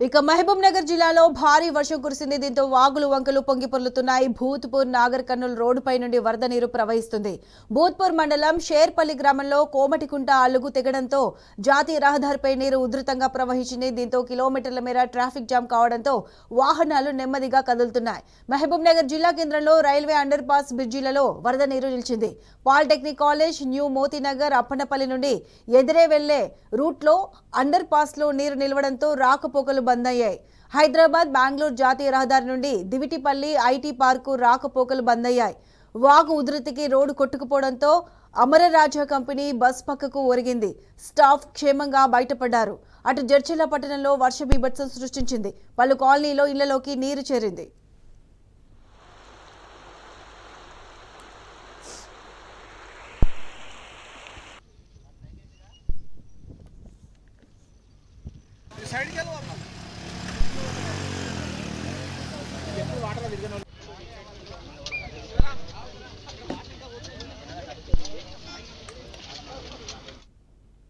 ఇక మహబూబ్ నగర్ జిల్లాలో భారీ వర్షం కురిసింది. దీంతో వాగులు వంకలు పొంగి పొర్లుతున్నాయి. భూత్పూర్ నాగర్ కర్నూల్ రోడ్డుపై నుండి వరద నీరు ప్రవహిస్తుంది. భూత్పూర్ మండలం షేర్పల్లి గ్రామంలో కోమటికుంట అలుగు తెగడంతో జాతీయ రహదారిపై నీరు ఉధృతంగా ప్రవహించింది. దీంతో కిలోమీటర్ల మేర ట్రాఫిక్ జామ్ కావడంతో వాహనాలు నెమ్మదిగా కదులుతున్నాయి. మహబూబ్ నగర్ జిల్లా కేంద్రంలో రైల్వే అండర్ పాస్ బ్రిడ్జిలలో వరద నీరు నిలిచింది. Polytechnic college, new Moti Nagar, Appannapalli నుండి ఎదిరే వెళ్లే రూట్లో అండర్ పాస్ లో నీరు నిలవడంతో రాకపోకలు బంద్ అయ్యాయి. హైదరాబాద్ బెంగళూరు జాతీయ రహదారి నుండి దివిటిపల్లి ఐటీ పార్కు రాకపోకలు బంద్ అయ్యాయి. వాగు ఉధృతికి రోడ్డు కొట్టుకుపోవడంతో అమరరాజా కంపెనీ బస్ పక్కకు ఒరిగింది. స్టాఫ్ క్షేమంగా బయటపడ్డారు. అటు జడ్చర్ల పట్టణంలో వర్ష బీభత్సం సృష్టించింది. పలు కాలనీలో ఇళ్లలోకి నీరు చేరింది. साइड चलो आप